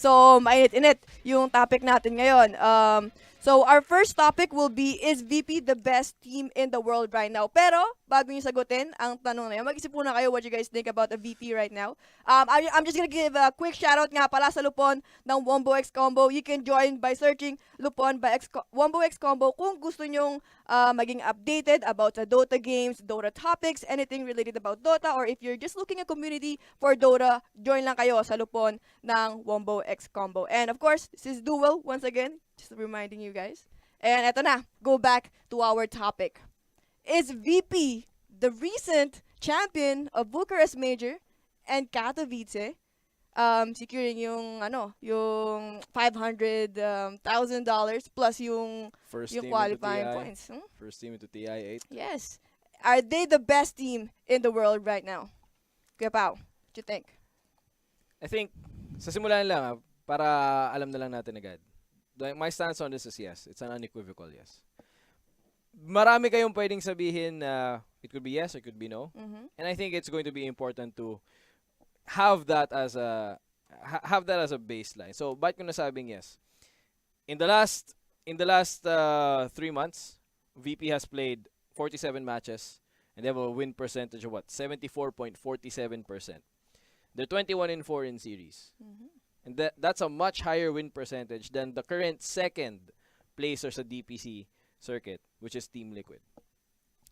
So, mainit-init yung topic natin ngayon. So, our first topic will be, is VP the best team in the world right now? Pero, bago nyo sagutin ang tanong na yun, mag-isip muna kayo what you guys think about a VP right now. I'm just gonna give a quick shoutout nga pala sa Lupon ng Wombo X Combo. You can join by searching Lupon by Wombo X Combo kung gusto nyong maging updated about the Dota games, Dota topics, anything related about Dota, or if you're just looking a community for Dota, join lang kayo sa Lupon ng Wombo X Combo. And of course, this is Duel once again, just reminding you guys. And eto na, go back to our topic. Is VP the recent champion of Bucharest Major and Katowice, securing yung $500,000 plus yung qualifying points. First team into TI 8. Yes. Are they the best team in the world right now? Kuya Pao, what you think? I think, sa simulan lang, para alam na lang natin agad. My stance on this is yes. It's an unequivocal yes. Marami kayong pwedeng sabihin na it could be yes or it could be no. And I think it's going to be important to have that as a baseline. So, bakit ko nasabing yes? In the last 3 months, VP has played 47 matches and they have a win percentage of 74.47%. They're 21-4 in series. And that's a much higher win percentage than the current second placer sa DPC circuit, which is Team Liquid.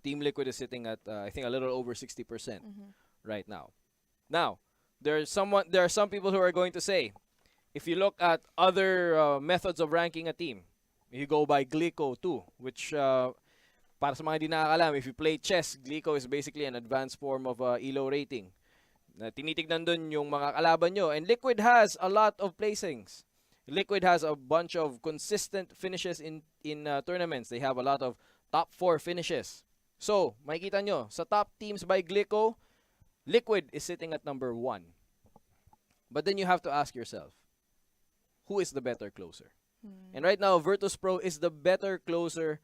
Team Liquid is sitting at I think a little over 60% right now. Now, there are some people who are going to say, if you look at other methods of ranking a team, you go by Glico too, which para sa mga hindi nakakalam, if you play chess, Glico is basically an advanced form of ELO rating. Tinitignan dun yung mga kalaban nyo. And Liquid has a lot of placings. Liquid has a bunch of consistent finishes in tournaments. They have a lot of top 4 finishes. So, makikita nyo, sa top teams by Glico, Liquid is sitting at number 1. But then you have to ask yourself, who is the better closer? And right now, Virtus Pro is the better closer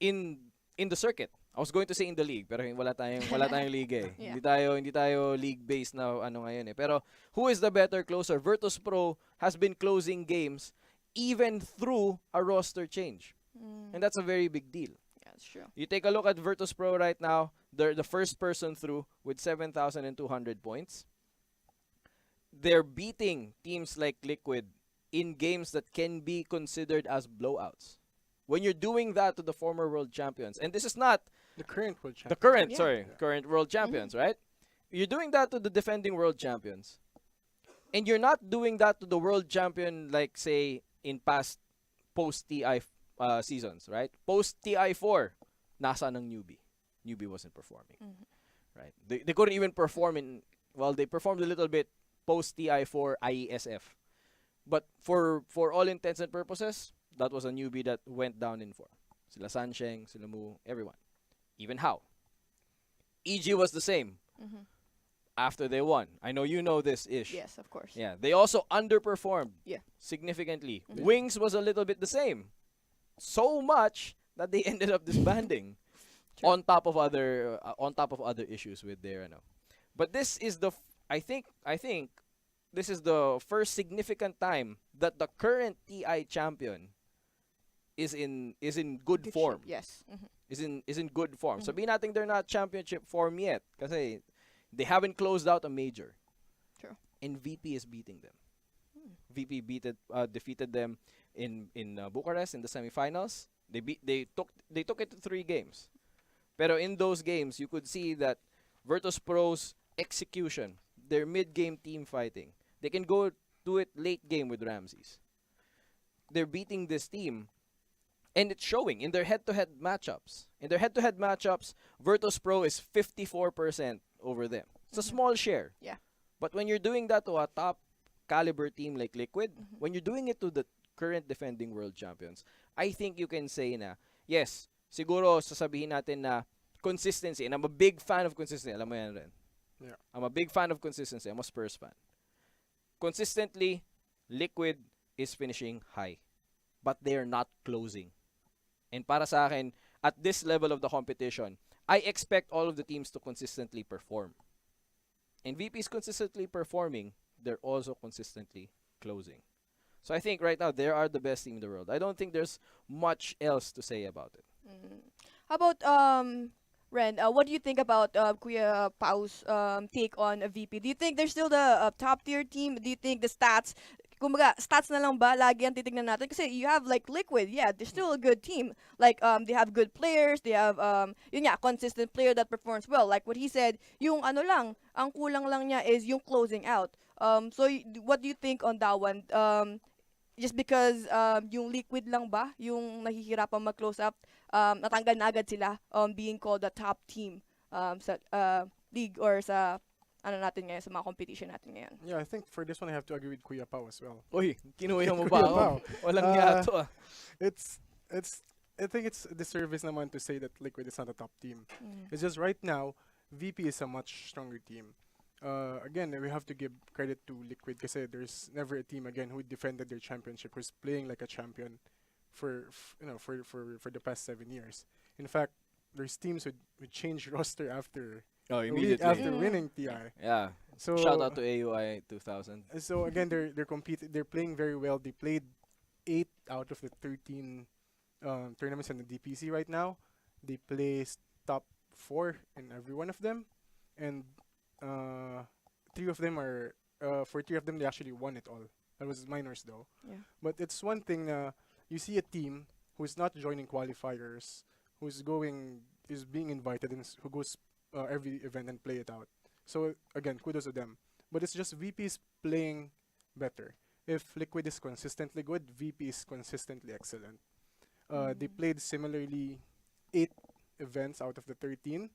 in the circuit. I was going to say in the league, pero wala tayong league eh. Yeah. Hindi tayo league-based na ngayon eh. Pero who is the better closer? Virtus Pro has been closing games even through a roster change. And that's a very big deal. Yeah, that's true. You take a look at Virtus Pro right now, they're the first person through with 7,200 points. They're beating teams like Liquid in games that can be considered as blowouts. When you're doing that to the former world champions, and this is not the current world champions. Current world champions, right? You're doing that to the defending world champions. And you're not doing that to the world champion, like, say, in past post-TI seasons, right? Post-TI 4, nasa ng newbie. Newbie wasn't performing, right? They couldn't even perform they performed a little bit post-TI 4 IESF. But for all intents and purposes, that was a newbie that went down in form. Sila Sansheng, sila Mu, everyone. Even How. EG was the same after they won. I know you know this, Ish. Yes, of course. Yeah, they also underperformed significantly. Mm-hmm. Wings was a little bit the same. So much that they ended up disbanding on top of other issues with their But this is I think this is the first significant time that the current TI champion is in good form. Yes. Is in good form. Sabihin natin they're not championship form yet kasi they haven't closed out a major. True. And VP is beating them. VP defeated them in Bucharest in the semifinals. They took it to 3 games. Pero in those games, you could see that Virtus Pro's execution, their mid-game team fighting, they can go do it late game with Ramses. They're beating this team, and it's showing in their head-to-head matchups. In their head-to-head matchups, Virtus Pro is 54% over them. It's a small share. Yeah. But when you're doing that to a top caliber team like Liquid, when you're doing it to the current defending world champions, I think you can say na, yes, siguro sasabihin natin na consistency, and I'm a big fan of consistency. Alam mo yan rin. Yeah. I'm a big fan of consistency. I'm a Spurs fan. Consistently, Liquid is finishing high. But they're not closing. And para sa akin, at this level of the competition, I expect all of the teams to consistently perform. And VP is consistently performing. They're also consistently closing. So I think right now they are the best team in the world. I don't think there's much else to say about it. Mm. How about Ren? What do you think about Kuya Pau's take on a VP? Do you think they're still the top tier team? Do you think the stats, kumbaga, stats na lang ba lagi ang titignan natin? Kasi you have like Liquid, yeah, they're still a good team. Like they have good players, they have yun nga, consistent player that performs well. Like what he said, yung ano lang, ang kulang lang niya is yung closing out. So what do you think on that one? Just because yung Liquid lang ba yung nahihirapan mag-close up, natanggal na agad sila being called the top team sa league or sa ano natin ngayon, sa mga competition natin ngayon. Yeah, I think for this one I have to agree with Kuya Pao as well. Uy, kinuha mo ba Kuya ako? Pao. Walang Uh, yato ah. It's I think it's a disservice naman to say that Liquid is not a top team. Mm. It's just right now VP is a much stronger team. Again, we have to give credit to Liquid kasi there's never a team again who defended their championship who's playing like a champion for the past 7 years. In fact, there's teams who change roster after Oh, a week immediately. after Mm. winning TI. Yeah. So Shout out to AUI 2000. so again, they're playing very well. They played 8 out of the 13 tournaments in the DPC right now. They placed top 4 in every one of them, and uh, 3 of them they actually won it all. That was minors though. Yeah. But it's one thing you see a team who's not joining qualifiers, is being invited and who goes every event and play it out. So again, kudos to them. But it's just VP's playing better. If Liquid is consistently good, VP is consistently excellent. They played similarly 8 events out of the 13.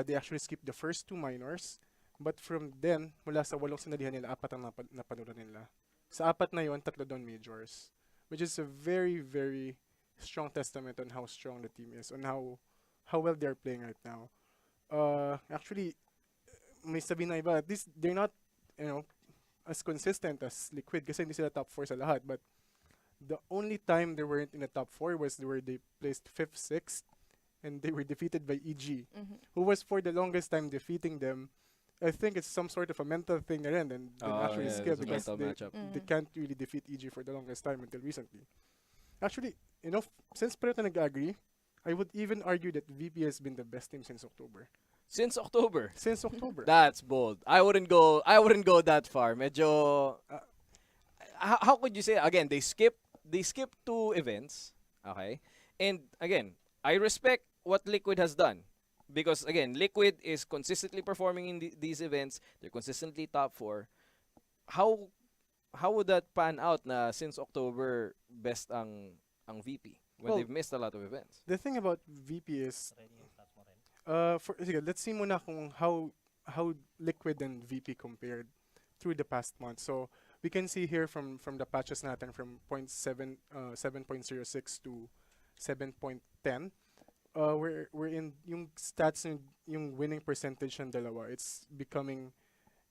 They actually skipped the first 2 minors. But from then, mula sa 8 sinalihan nila, 4 ang napanulan nila. Sa 4 na yon, 3 doon majors. Which is a very, very strong testament on how strong the team is, on how well they're playing right now. Actually, may sabihin na iba, at least they're not, as consistent as Liquid kasi hindi sila top 4 sa lahat. But the only time they weren't in the top 4 was where they placed 5th, 6th, and they were defeated by EG, Mhm. who was for the longest time defeating them. I think it's some sort of a mental thing na rin, and Oh, actually yeah, skill it's a because mental they, matchup. they can't really defeat EG for the longest time until recently. Actually, since pareho nag-agree, I would even argue that VP has been the best team since October. Since October. Since October. That's bold. I wouldn't go that far. Medyo how could you say again they skip 2 events, okay? And again, I respect what Liquid has done because again, Liquid is consistently performing in these events. They're consistently top 4. How would that pan out na since October best ang VP when Well, they've missed a lot of events? The thing about VP is, sige, let's see muna kung how Liquid and VP compared through the past month. So we can see here from the patches natin from 7.06 to 7.10. We're in yung stats yung winning percentage ng dalawa. It's becoming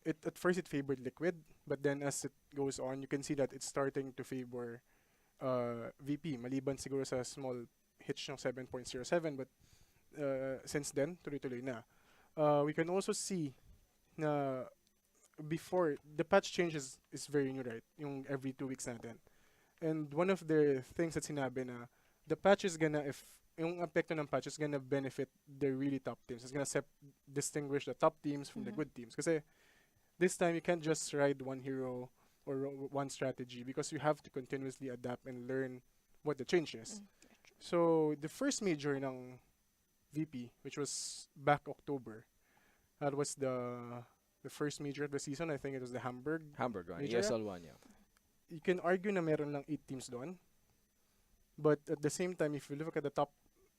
at first it favored Liquid, but then as it goes on, you can see that it's starting to favor VP. Maliban siguro sa small hitch ng 7.07, but since then, tuloy-tuloy na. We can also see na before, the patch changes is very new, right? Yung every 2 weeks natin. And one of the things that sinabi na, the patch is gonna, yung apekto ng patch is gonna benefit the really top teams. It's gonna distinguish the top teams from the good teams. Kasi this time, you can't just ride one hero or one strategy because you have to continuously adapt and learn what the change is. So, the first major ng VP, which was back October, that was the first major of the season. I think it was the Hamburg. Hamburg, right? Major? ESL 1, yeah. You can argue na meron lang 8 teams doon. But at the same time, if you look at the top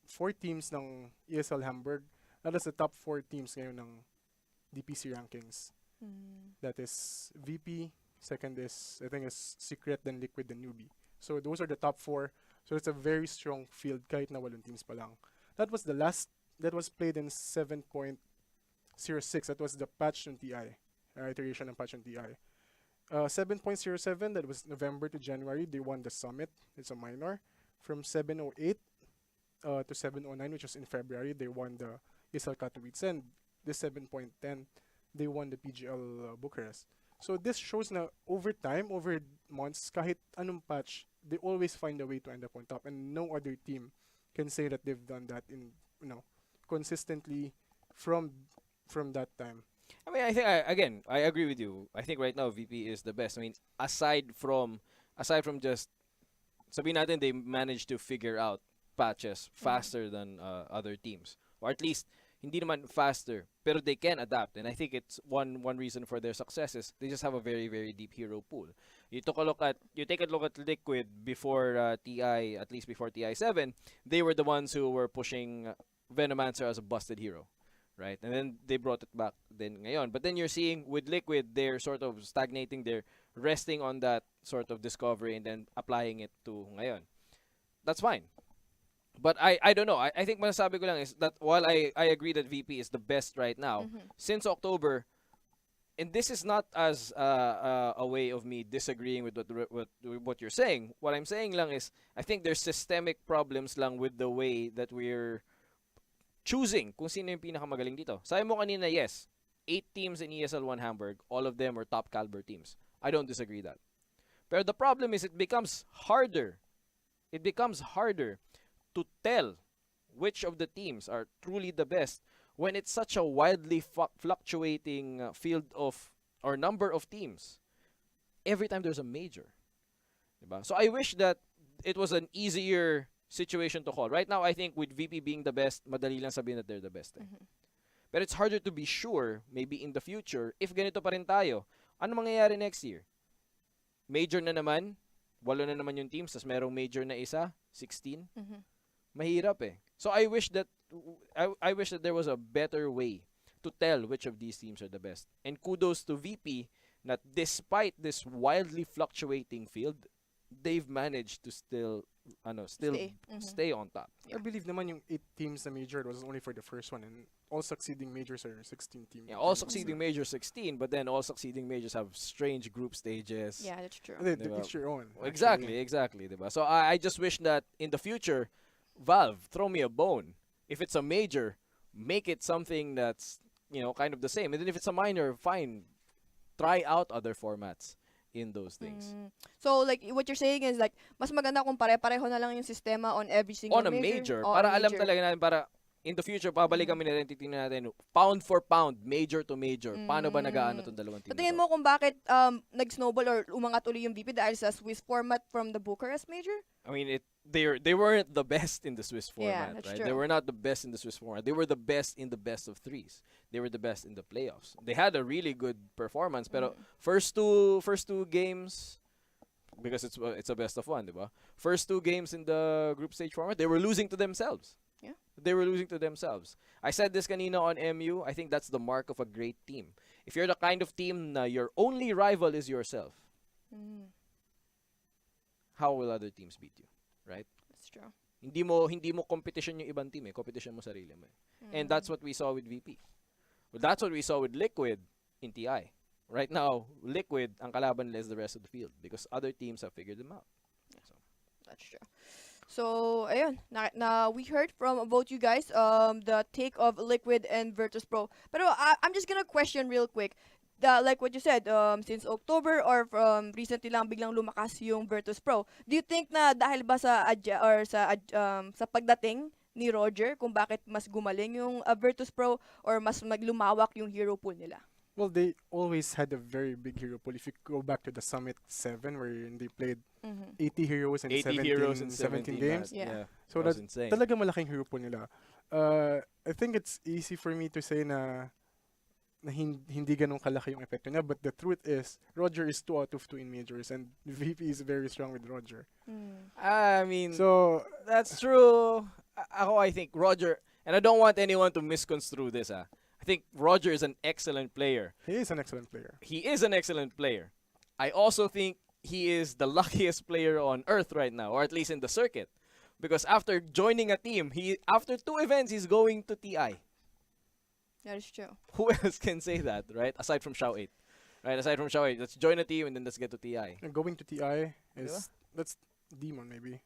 4 teams ng ESL Hamburg, that is the top 4 teams ngayon ng DPC rankings. That is VP, second is, I think, is Secret, then Liquid, then Newbie. So those are the top 4. So it's a very strong field kahit na walong teams pa lang. That was the last, that was played in 7.06. That was the patch on TI, iteration ng patch on TI. 7.07, that was November to January, they won the Summit. It's a minor. From 7.08 to 7.09, which was in February, they won the ESL Katowice. And the 7.10, they won the PGL Bucharest. So this shows na over time, over months, kahit anong patch, they always find a way to end up on top, and no other team can say that they've done that in consistently from that time. I mean, I think again, I agree with you. I think right now VP is the best. I mean, aside from just sabihin natin they managed to figure out patches faster than other teams, or at least hindi naman faster, pero they can adapt, and I think it's one reason for their success is they just have a very very deep hero pool. You take a look at Liquid before TI, at least before TI 7, they were the ones who were pushing Venomancer as a busted hero, right? And then they brought it back then ngayon. But then you're seeing with Liquid, they're sort of stagnating, they're resting on that sort of discovery and then applying it to ngayon. That's fine. But I don't know. I think masasabi ko lang is that while I agree that VP is the best right now, since October, and this is not as a way of me disagreeing with what you're saying. What I'm saying lang is I think there's systemic problems lang with the way that we're choosing kung sino yung pinakamagaling dito. Sabi mo kanina, yes, 8 teams in ESL 1 Hamburg, all of them are top caliber teams. I don't disagree that. But the problem is it becomes harder. It becomes harder to tell which of the teams are truly the best when it's such a wildly fluctuating field of or number of teams every time there's a major. Diba? So I wish that it was an easier situation to call. Right now, I think with VP being the best, madali lang sabihin that they're the best. But it's harder to be sure, maybe in the future, if ganito pa rin tayo, ano mangyayari next year? Major na naman, 8 na naman yung teams, tas merong major na isa, 16. Mahirap eh. So I wish that there was a better way to tell which of these teams are the best. And kudos to VP that despite this wildly fluctuating field, they've managed to still stay on top. I believe naman yung 8 teams na major was only for the first one, and all succeeding majors are 16 teams. Yeah, all succeeding majors 16, but then all succeeding majors have strange group stages. Yeah, that's true. They Diba? each your own. Exactly. Diba? So I just wish that in the future, Valve, throw me a bone. If it's a major, make it something that's, kind of the same. And then if it's a minor, fine. Try out other formats in those things. So, like, what you're saying is, like, mas maganda kung pare-pareho na lang yung sistema on every single On a major. Para alam talaga natin, para in the future, pabalik kami natin, titingnan natin, pound for pound, major to major. Paano ba nag-aano itong dalawang team? Tingin mo kung bakit nag-snowball or umangat uli yung VP dahil sa Swiss format from the Bucharest major? I mean, they weren't the best in the Swiss format, that's right? true. They were not the best in the Swiss format. They were the best in the best of threes. They were the best in the playoffs. They had a really good performance, pero first two games, because it's a best of 1, diba? First 2 games in the group stage format, they were losing to themselves. Yeah. They were losing to themselves. I said this kanina on MU. I think that's the mark of a great team. If you're the kind of team na your only rival is yourself, how will other teams beat you? Right? That's true. Hindi mo competition yung ibang team, competition mo sarili mo. And that's what we saw with VP. Well, that's what we saw with Liquid in TI. Right now, Liquid ang kalaban nila is the rest of the field because other teams have figured them out. So. That's true. So, ayun, we heard from both you guys the take of Liquid and Virtus Pro. Pero I'm just gonna question real quick. Like what you said, since October or from recently lang biglang lumakas yung Virtus Pro. Do you think na dahil ba sa sa pagdating ni Roger kung bakit mas gumaling yung Virtus Pro or mas maglumawak yung hero pool nila? Well, they always had a very big hero pool. If you go back to the Summit 7, where they played 80 heroes in 80 heroes in 17 games. Yeah. So that was that's insane. talaga malaking hero pool nila. I think it's easy for me to say na hindi ganun kalaki yung epekto niya, but the truth is, Roger is 2 out of 2 in majors, and VP is very strong with Roger. I mean, So, that's true. I think Roger, and I don't want anyone to misconstrue this. I think Roger is an excellent player. he is an excellent player. He is an excellent player. I also think he is the luckiest player on earth right now, or at least in the circuit. Because after joining a team, after 2 events, he's going to TI. That is true. Who else can say that, right? Aside from Shao 8. Right, aside from Shao 8, let's join a team and then let's get to TI. And going to TI is, Diba? that's Demon maybe.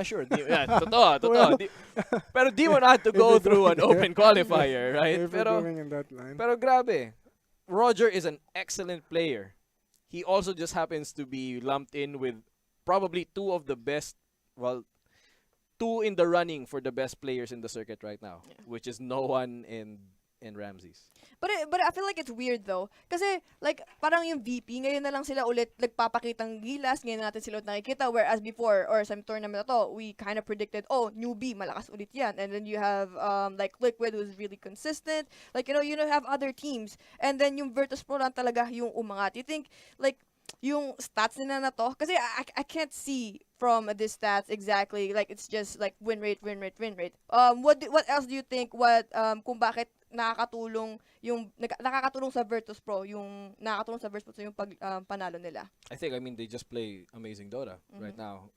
Sure. Totoo. Pero Demon had to go through an open qualifier, right? If we're going in that line. Pero grabe. Roger is an excellent player. he also just happens to be lumped in with probably two of the best, well, two in the running for the best players in the circuit right now, which is no one and Ramses. But I feel like it's weird though. Kasi like parang yung VP ngayon na lang sila ulit nagpapakitang gilas, ngayon natin sila ulit nakikita, whereas before or sa tournament na to, we kind of predicted, oh, newbie, malakas ulit yan. And then you have like Liquid who's really consistent. Like you know have other teams. And then yung Virtus Pro lang talaga yung umangat. You think like yung stats nila na to, kasi I can't see from this stats exactly, like it's just like win rate. What else do you think, kung bakit nakakatulong sa Virtus Pro, yung nakakatulong sa Virtus Pro yung panalo nila? I mean, they just play amazing Dota right now.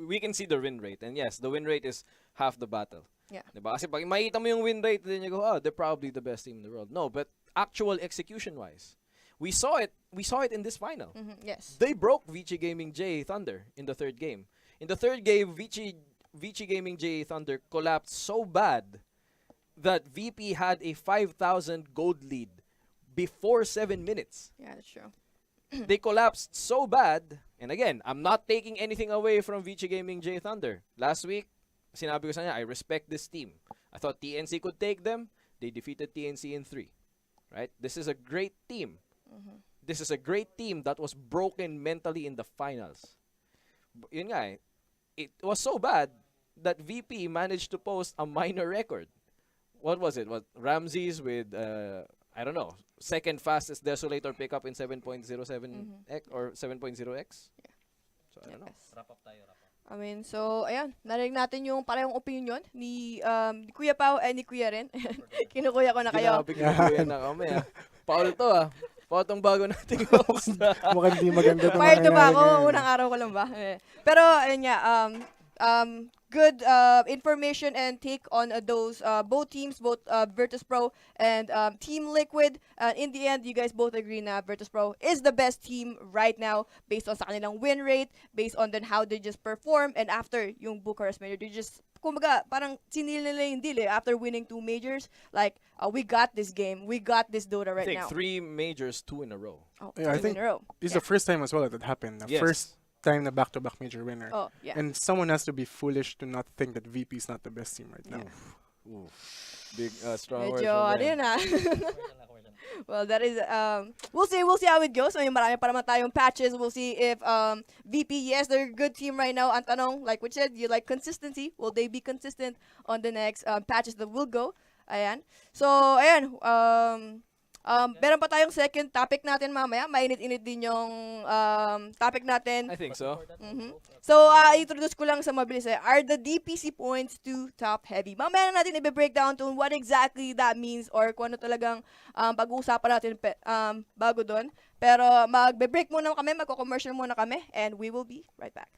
We can see the win rate, and yes, the win rate is half the battle. Yeah. Diba? Kasi pag makita mo yung win rate, then you go, oh, they're probably the best team in the world. No, but actual execution-wise, we saw it in this final. Yes. They broke Vici Gaming J Thunder in the third game. In the third game, Vici Gaming J Thunder collapsed so bad that VP had a 5,000 gold lead before 7 minutes. Yeah, that's true. They collapsed so bad, and again, I'm not taking anything away from Vici Gaming J Thunder. Last week, sinabi ko sa niya, I respect this team. I thought TNC could take them. They defeated TNC in 3. Right? This is a great team. This is a great team that was broken mentally in the finals. Yun nga eh. It was so bad that VP managed to post a minor record. What was it? What Ramses with I don't know, second fastest Desolator pickup in 7.07x or 7.0x? Yeah. So I don't know. Yes. Wrap up. I mean, so, ayan, narinig natin yung parehong opinion ni Kuya Pao and ni Kuya Ren. Kinukuya ko na kayo. Ginabi na kami ah. Paul to ah. Paul tong bago nating host. Mukhang di maganda itong Prior to ba nangyayari ako? ngayon. Unang araw ko lang ba? Pero, ayun nga, good information and take on those both teams, both Virtus Pro and Team Liquid. In the end, you guys both agree na Virtus Pro is the best team right now based on sa kanilang win rate, based on then how they just perform, and after yung Bucharest major, they just, kumbaga, parang sinil nila yung deal after winning 2 majors. Like, we got this game, we got this Dota right I think now. 3 majors, 2 in a row. Oh, Yeah, I 2 think in a row. This is the first time as well that it happened. The Yes. first time na back-to-back major winner. Oh, yeah. And someone has to be foolish to not think that VP is not the best team right now. Ooh. Big strong words Medyo, from ano yun them. Well, that is, we'll see how it goes. So, yung marami pa naman tayong patches. We'll see if VP, yes, they're a good team right now. Ang tanong, like we said, you like consistency. Will they be consistent on the next patches that will go? Ayan. So, ayan. Meron pa tayong second topic natin mamaya. Mainit-init din yung topic natin. I think so. So, introduce ko lang sa mabilis. Are the DPC points too top-heavy? Mamaya na natin i-breakdown to what exactly that means or kung ano talagang pag-uusapan natin bago doon. Pero mag-break muna kami, magko-commercial muna kami, and we will be right back.